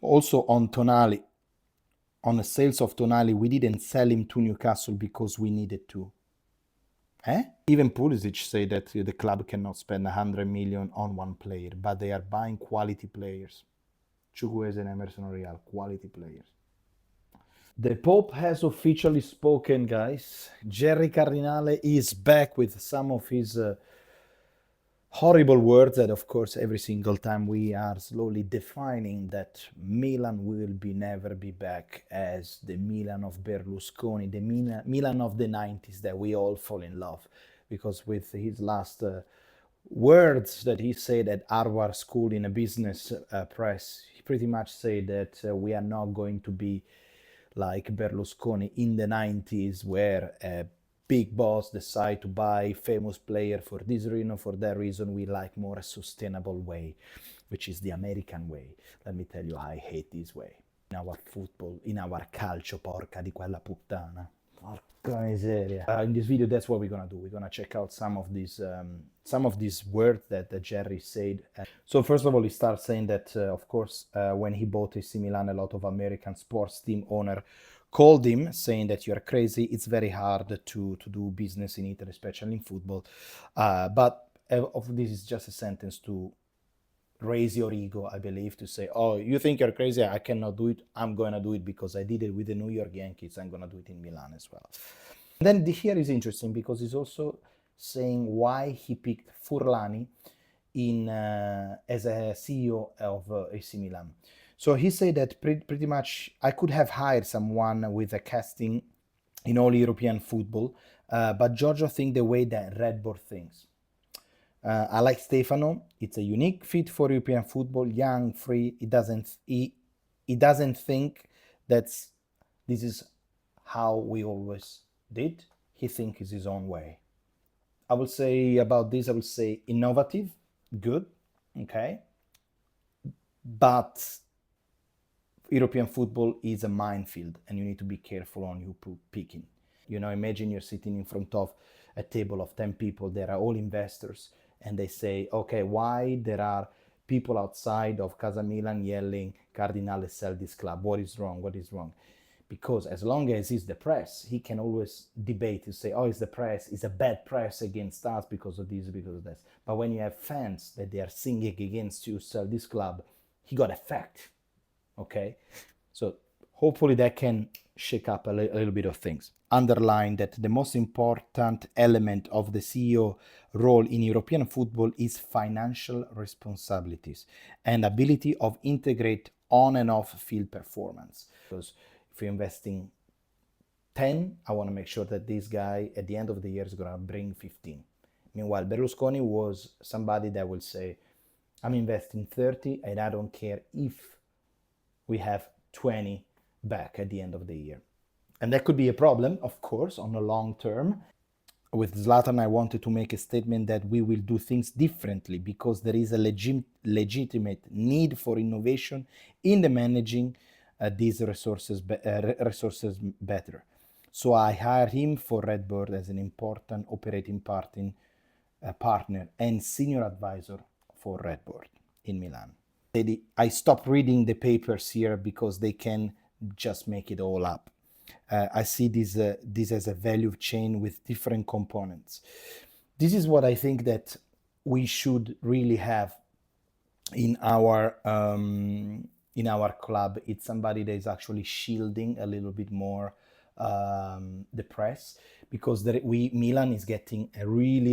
Also on Tonali, on the sales of Tonali, we didn't sell him to Newcastle because we needed to. Even Pulisic said that the club cannot spend 100 million on one player, but they are buying quality players. Chukwueze and Emerson Royal, quality players. The Pope has officially spoken, guys. Gerry Cardinale is back with some of his horrible words that, of course, every single time we are slowly defining that Milan will never be back as the Milan of Berlusconi, the Milan of the 90s that we all fall in love. Because with his last words that he said at Harvard School in a business press, he pretty much said that we are not going to be like Berlusconi in the 90s, where a big boss decide to buy famous player for this reason, for that reason. We like more a sustainable way, which is the American way. Let me tell you, I hate this way. In our football, in our calcio, porca di quella puttana. Porca miseria. In this video, that's what we're gonna do. We're gonna check out some of these words that Gerry said. So first of all, he starts saying that, of course, when he bought AC Milan, a lot of American sports team owner called him saying that you're crazy. It's very hard to do business in Italy, especially in football. But of this is just a sentence to raise your ego, I believe, to say, oh, you think you're crazy, I cannot do it, I'm going to do it because I did it with the New York Yankees, I'm going to do it in Milan as well. And then here is interesting because he's also saying why he picked Furlani as a CEO of AC Milan. So he said that pretty much I could have hired someone with a casting in all European football, but Giorgio thinks the way that Red Bull thinks. I like Stefano. It's a unique fit for European football, young, free. He doesn't think that this is how we always did. He thinks it's his own way. I will say about this, I will say innovative, good, okay, but European football is a minefield and you need to be careful on who picking. You know, imagine you're sitting in front of a table of 10 people, they are all investors, and they say, okay, why there are people outside of Casa Milan yelling, Cardinale sell this club, what is wrong, what is wrong? Because as long as it's the press, he can always debate to say, oh, it's the press, it's a bad press against us because of this, because of that. But when you have fans that they are singing against you, sell this club, he got effect, okay? So hopefully that can shake up a little bit of things. Underline that the most important element of the CEO role in European football is financial responsibilities and ability of integrate on and off field performance. Because if you're investing 10, I want to make sure that this guy at the end of the year is going to bring 15. Meanwhile, Berlusconi was somebody that will say, I'm investing 30 and I don't care if we have 20 back at the end of the year. And that could be a problem, of course, on the long term. With Zlatan, I wanted to make a statement that we will do things differently because there is a legitimate need for innovation in the managing these resources better. So I hired him for Red Bull as an important operating partner and senior advisor for Red Bull in Milan. I stopped reading the papers here because they can just make it all up. I see this as a value chain with different components. This is what I think that we should really have in our club. It's somebody that is actually shielding a little bit more the press, because Milan is getting a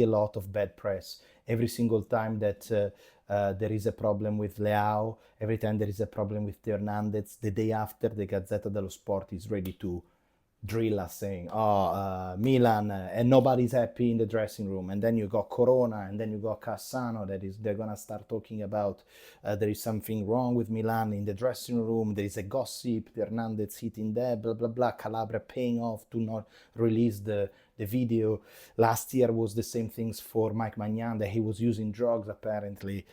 lot of bad press every single time that there is a problem with Leao, every time there is a problem with Hernandez. The day after, the Gazzetta dello Sport is ready to drill us saying, Milan, and nobody's happy in the dressing room. And then you got Corona, and then you got Cassano, they're going to start talking about there is something wrong with Milan in the dressing room, there is a gossip, Hernandez hitting there, blah, blah, blah, Calabria paying off to not release the video. Last year was the same things for Mike Maignan, that he was using drugs apparently.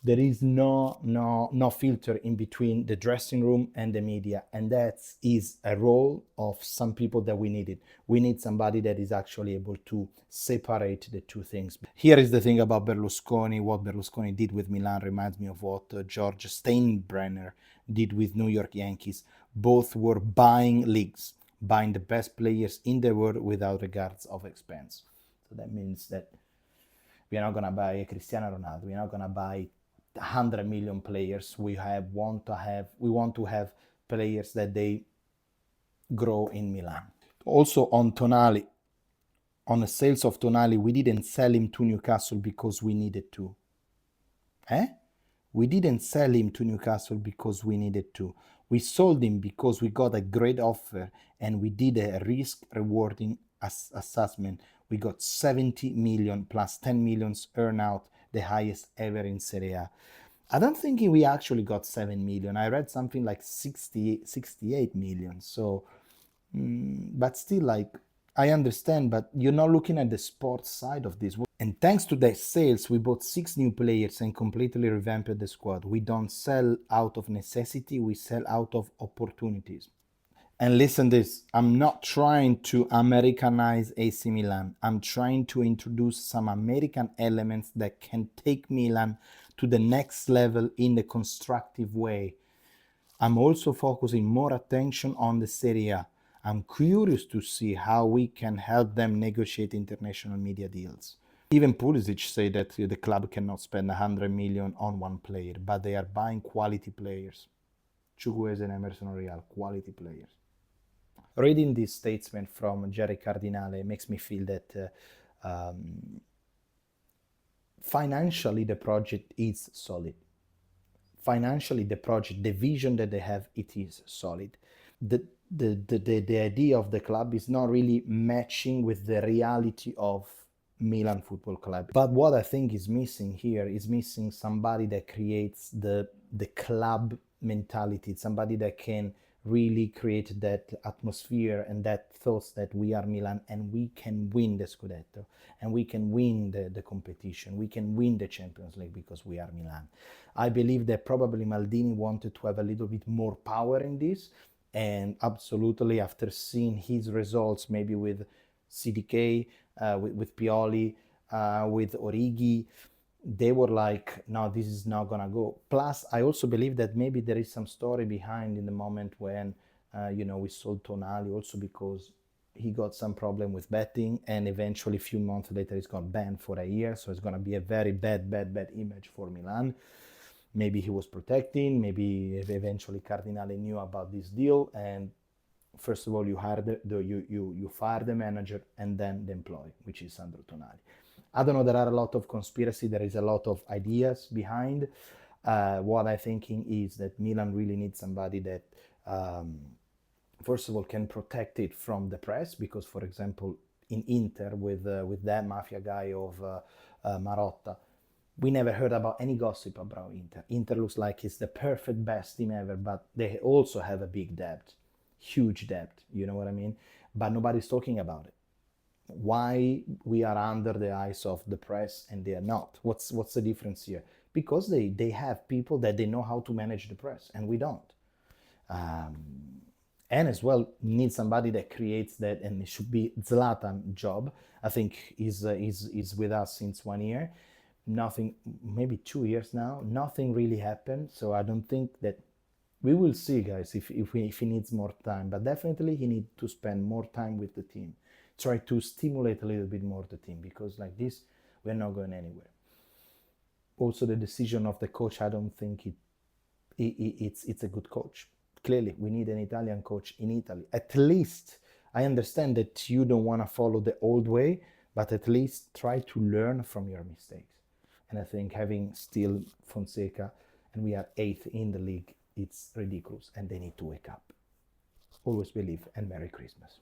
There is no filter in between the dressing room and the media, and that is a role of some people that we needed. We need somebody that is actually able to separate the two things. Here is the thing about Berlusconi. What Berlusconi did with Milan reminds me of what George Steinbrenner did with New York Yankees. Both were buying leagues, buying the best players in the world without regards of expense. So that means that we are not gonna buy Cristiano Ronaldo. We're not gonna buy 100 million players. We want to have players that they grow in Milan. Also on Tonali, on the sales of Tonali, we didn't sell him to Newcastle because we needed to. We didn't sell him to Newcastle because we needed to. We sold him because we got a great offer and we did a risk rewarding assessment. We got 70 million plus 10 millions earn out, the highest ever in Serie A. I don't think we actually got 7 million. I read something like 68 million. So, but still, like, I understand, but you're not looking at the sports side of this. And thanks to the sales, we bought 6 new players and completely revamped the squad. We don't sell out of necessity, we sell out of opportunities. And listen this, I'm not trying to Americanize AC Milan. I'm trying to introduce some American elements that can take Milan to the next level in a constructive way. I'm also focusing more attention on the Serie A. I'm curious to see how we can help them negotiate international media deals. Even Pulisic said that the club cannot spend 100 million on one player, but they are buying quality players. Chukwueze and Emerson Royal, quality players. Reading this statement from Gerry Cardinale makes me feel that financially the project is solid. Financially the project, the vision that they have, it is solid. The idea of the club is not really matching with the reality of Milan Football Club. But what I think is missing here is missing somebody that creates the club mentality, somebody that can really create that atmosphere and that thoughts that we are Milan and we can win the Scudetto and we can win the competition, we can win the Champions League because we are Milan. I believe that probably Maldini wanted to have a little bit more power in this, and absolutely after seeing his results maybe with CDK, with Pioli, with Origi, they were like, no, this is not gonna go. Plus, I also believe that maybe there is some story behind in the moment when, we sold Tonali, also because he got some problem with betting, and eventually a few months later he's got banned for a year. So it's gonna be a very bad image for Milan. Maybe he was protecting, maybe eventually Cardinale knew about this deal, and first of all, you fire the manager and then the employee, which is Sandro Tonali. I don't know, there are a lot of conspiracy, there is a lot of ideas behind. What I'm thinking is that Milan really needs somebody that, first of all, can protect it from the press, because, for example, in Inter, with that mafia guy of Marotta, we never heard about any gossip about Inter. Inter looks like it's the perfect best team ever, but they also have a big debt, huge debt, you know what I mean? But nobody's talking about it. Why we are under the eyes of the press and they are not? What's the difference here? Because they have people that they know how to manage the press and we don't. And as well, need somebody that creates that, and it should be Zlatan job. I think is with us since 1 year. Nothing, maybe 2 years now. Nothing really happened. So I don't think that we will see, guys, if he needs more time. But definitely he needs to spend more time with the team. Try to stimulate a little bit more the team, because like this, we're not going anywhere. Also, the decision of the coach, I don't think it's a good coach. Clearly, we need an Italian coach in Italy. At least, I understand that you don't want to follow the old way, but at least try to learn from your mistakes. And I think having still Fonseca, and we are 8th in the league, it's ridiculous, and they need to wake up. Always believe, and Merry Christmas.